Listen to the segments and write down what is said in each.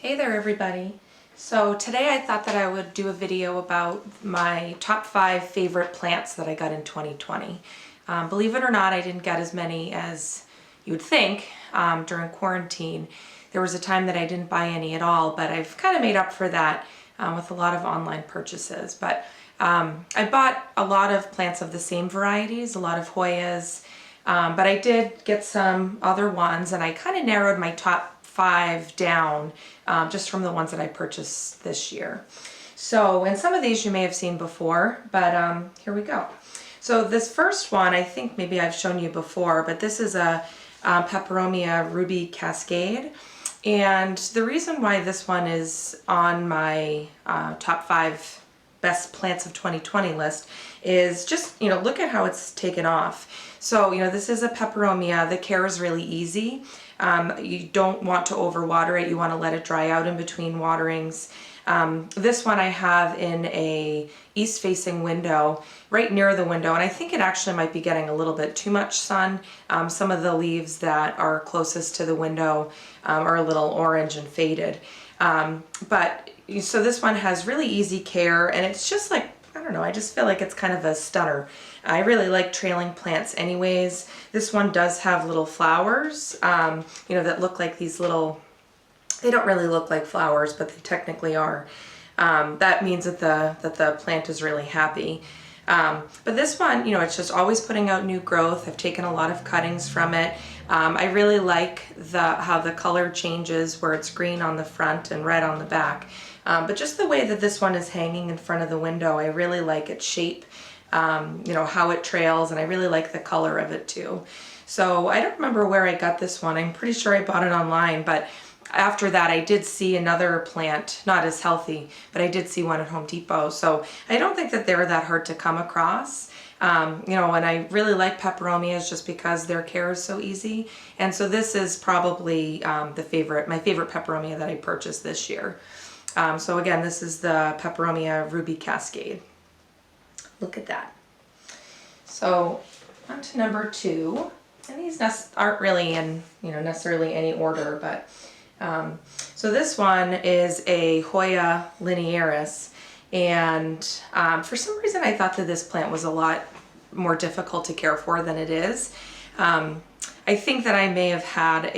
Hey there everybody. So today I thought that I would do a video about my top 5 favorite plants that I got in 2020. Believe it or not, I didn't get as many as you would think during quarantine. There was a time that I didn't buy any at all, but I've kind of made up for that with a lot of online purchases. But I bought a lot of plants of the same varieties, a lot of Hoyas, but I did get some other ones, and I kind of narrowed my top 5 down just from the ones that I purchased this year. So, and some of these you may have seen before, but here we go. So this first one, I think maybe I've shown you before, but this is a Peperomia Ruby Cascade. And the reason why this one is on my top 5 best plants of 2020 list is just, look at how it's taken off. So, this is a Peperomia. The care is really easy. You don't want to overwater it. You want to let it dry out in between waterings. This one I have in a east-facing window, right near the window, and I think it actually might be getting a little bit too much sun. Some of the leaves that are closest to the window are a little orange and faded. So this one has really easy care, and it's just like, I don't know, I just feel like it's kind of a stunner. I really like trailing plants anyways. This one does have little flowers, that look like these little, they don't really look like flowers, but they technically are. That means that the plant is really happy. But this one, it's just always putting out new growth. I've taken a lot of cuttings from it. I really like how the color changes, where it's green on the front and red on the back. But just the way that this one is hanging in front of the window, I really like its shape, how it trails, and I really like the color of it too. So I don't remember where I got this one. I'm pretty sure I bought it online, but after that I did see another plant, not as healthy, but I did see one at Home Depot. So I don't think that they're that hard to come across. And I really like Peperomias just because their care is so easy. And so this is probably my favorite Peperomia that I purchased this year. So again, this is the Peperomia Ruby Cascade. Look at that. So on to number 2, and these aren't really in necessarily any order, but so this one is a Hoya Linearis, and for some reason I thought that this plant was a lot more difficult to care for than it is. I think that I may have had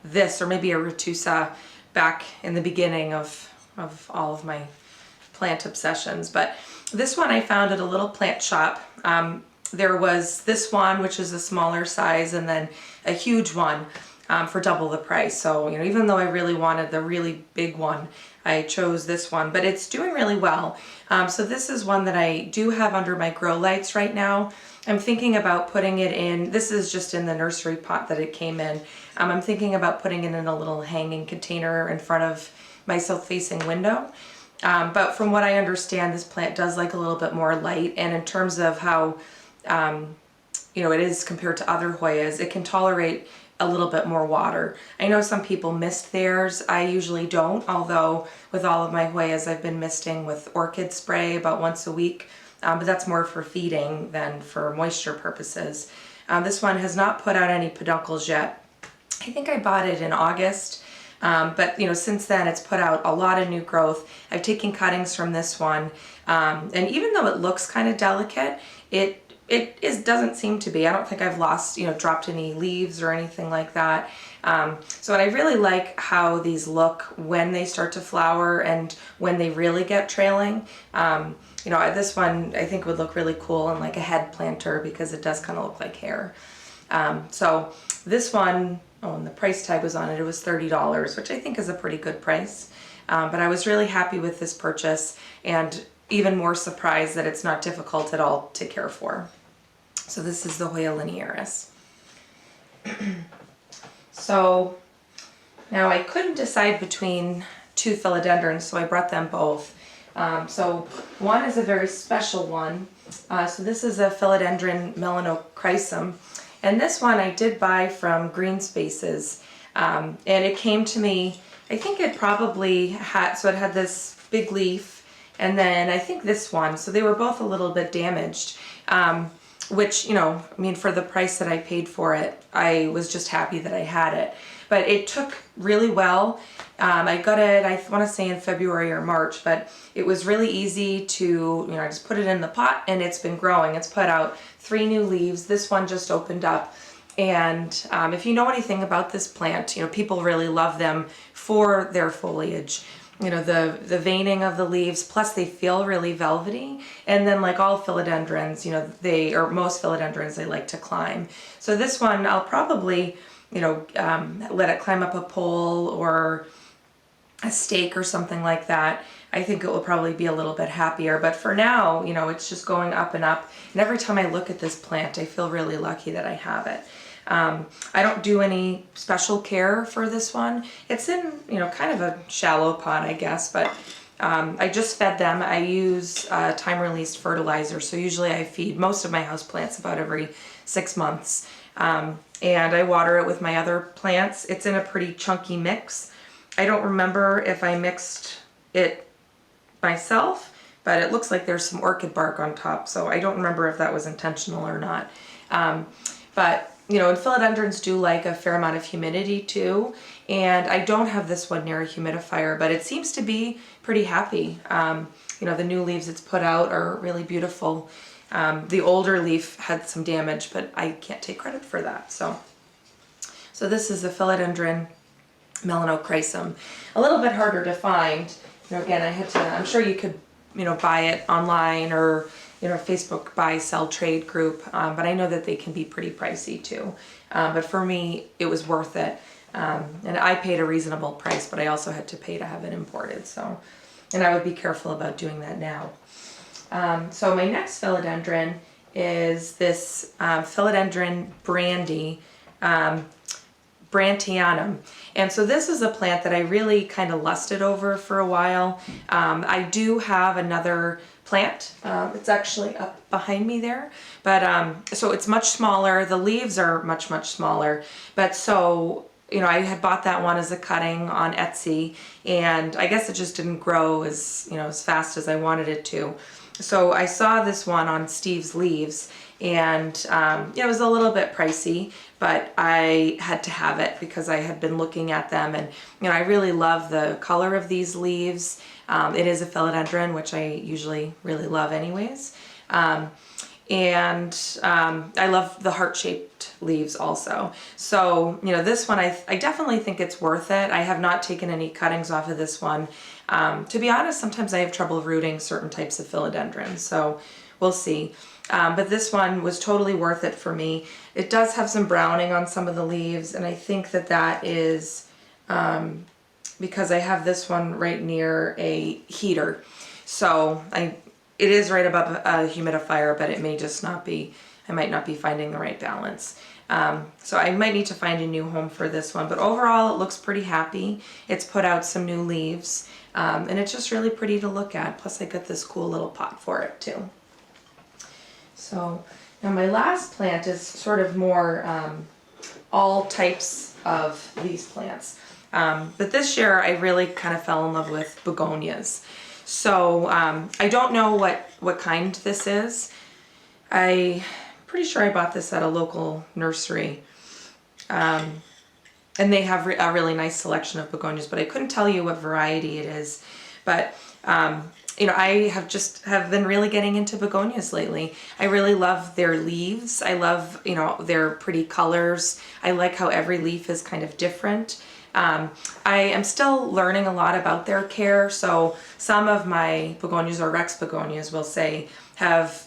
this or maybe a Retusa back in the beginning of all of my plant obsessions, but this one I found at a little plant shop. There was this one, which is a smaller size, and then a huge one for double the price. So, even though I really wanted the really big one, I chose this one, but it's doing really well. So this is one that I do have under my grow lights right now. I'm thinking about putting it in, this is just in the nursery pot that it came in. I'm thinking about putting it in a little hanging container in front of my south-facing window. But from what I understand, this plant does like a little bit more light, and in terms of how it is compared to other Hoyas, it can tolerate a little bit more water. I know some people mist theirs. I usually don't, although with all of my Hoyas I've been misting with orchid spray about once a week, but that's more for feeding than for moisture purposes. This one has not put out any peduncles yet. I think I bought it in August. But since then it's put out a lot of new growth. I've taken cuttings from this one, and even though it looks kind of delicate, it doesn't seem to be. I don't think I've dropped any leaves or anything like that. So I really like how these look when they start to flower and when they really get trailing. This one I think would look really cool in like a head planter because it does kind of look like hair. So this one, and the price tag was on it. It was $30, which I think is a pretty good price. But I was really happy with this purchase, and even more surprised that it's not difficult at all to care for. So this is the Hoya Linearis. So now I couldn't decide between 2 philodendrons, so I brought them both. So one is a very special one. So this is a Philodendron Melanochrysum. And this one I did buy from Green Spaces, and it came to me, I think it probably had, so it had this big leaf, and then I think this one, so they were both a little bit damaged, which, for the price that I paid for it, I was just happy that I had it. but it took really well. I got it, I want to say in February or March, but it was really easy to, I just put it in the pot and it's been growing. It's put out 3 new leaves. This one just opened up. And if you know anything about this plant, people really love them for their foliage. The veining of the leaves, plus they feel really velvety. And then like all philodendrons, most philodendrons, they like to climb. So this one, I'll probably, let it climb up a pole or a stake or something like that. I think it will probably be a little bit happier. But for now, it's just going up and up. And every time I look at this plant, I feel really lucky that I have it. I don't do any special care for this one. It's in, kind of a shallow pot, I guess, but I just fed them. I use time-released fertilizer, so usually I feed most of my houseplants about every 6 months. And I water it with my other plants. It's in a pretty chunky mix. I don't remember if I mixed it myself, but it looks like there's some orchid bark on top, so I don't remember if that was intentional or not. But and philodendrons do like a fair amount of humidity too, and I don't have this one near a humidifier, but it seems to be pretty happy. The new leaves it's put out are really beautiful. The older leaf had some damage, but I can't take credit for that. So this is the Philodendron Melanochrysum. A little bit harder to find. Again, I'm sure you could, buy it online or Facebook buy sell trade group, but I know that they can be pretty pricey too. But for me, it was worth it. And I paid a reasonable price, but I also had to pay to have it imported. And I would be careful about doing that now. So my next philodendron is this Philodendron Brandy, Brantianum. And so this is a plant that I really kind of lusted over for a while. I do have another plant. It's actually up behind me there, but so it's much smaller. The leaves are much smaller, but so I had bought that one as a cutting on Etsy, and I guess it just didn't grow as as fast as I wanted it to. So I saw this one on Steve's Leaves, and it was a little bit pricey, but I had to have it because I had been looking at them, and I really love the color of these leaves. It is a philodendron, which I usually really love anyways. And I love the heart-shaped leaves also. So, this one, I definitely think it's worth it. I have not taken any cuttings off of this one. To be honest, sometimes I have trouble rooting certain types of philodendrons, so we'll see. But this one was totally worth it for me. It does have some browning on some of the leaves, and I think that is because I have this one right near a heater. So it is right above a humidifier, but it may just not be, I might not be finding the right balance. So I might need to find a new home for this one, but overall it looks pretty happy. It's put out some new leaves, and it's just really pretty to look at. Plus I got this cool little pot for it too. So now my last plant is sort of more all types of these plants. But this year I really kind of fell in love with begonias. So I don't know what kind this is. I'm pretty sure I bought this at a local nursery. And they have a really nice selection of begonias, but I couldn't tell you what variety it is. But I have been really getting into begonias lately. I really love their leaves. I love, their pretty colors. I like how every leaf is kind of different. I am still learning a lot about their care. So some of my begonias, or Rex begonias, we'll say, have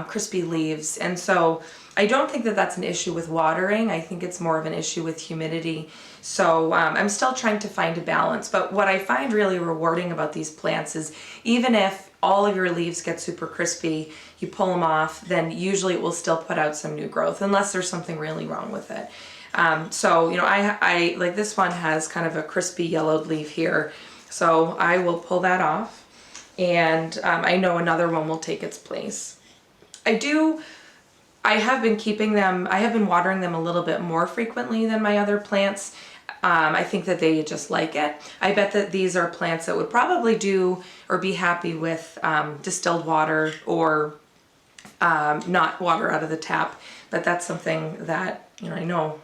crispy leaves. And so I don't think that that's an issue with watering. I think it's more of an issue with humidity. So I'm still trying to find a balance. But what I find really rewarding about these plants is even if all of your leaves get super crispy, you pull them off, then usually it will still put out some new growth, unless there's something really wrong with it. So, I like this one has kind of a crispy yellowed leaf here. So I will pull that off, and I know another one will take its place. I have been keeping them, I have been watering them a little bit more frequently than my other plants. I think that they just like it. I bet that these are plants that would probably do or be happy with distilled water or not water out of the tap. But that's something that, I know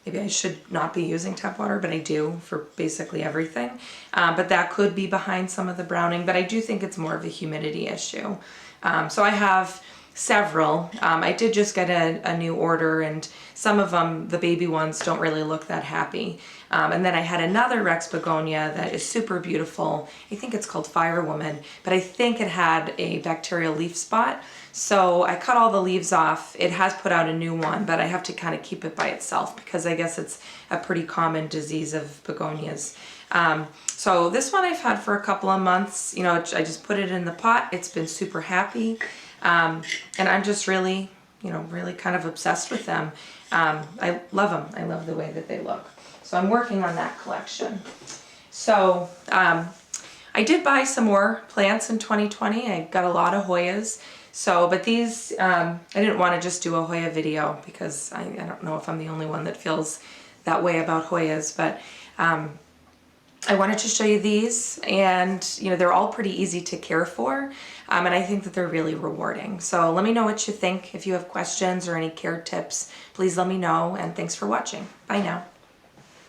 maybe I should not be using tap water, but I do for basically everything. But that could be behind some of the browning, but I do think it's more of a humidity issue. So I have several. I did just get a new order, and some of them, the baby ones, don't really look that happy. And then I had another Rex begonia that is super beautiful. I think it's called Firewoman, but I think it had a bacterial leaf spot. So I cut all the leaves off. It has put out a new one, but I have to kind of keep it by itself because I guess it's a pretty common disease of begonias. So this one I've had for a couple of months. You know, I just put it in the pot. It's been super happy. And I'm just really, you know, really kind of obsessed with them. I love them. I love the way that they look. So I'm working on that collection. So I did buy some more plants in 2020. I got a lot of Hoyas. So, but these, I didn't want to just do a Hoya video because I don't know if I'm the only one that feels that way about Hoyas, but I wanted to show you these, and you know, they're all pretty easy to care for, and I think that they're really rewarding. So let me know what you think. If you have questions or any care tips, please let me know, and thanks for watching. Bye now.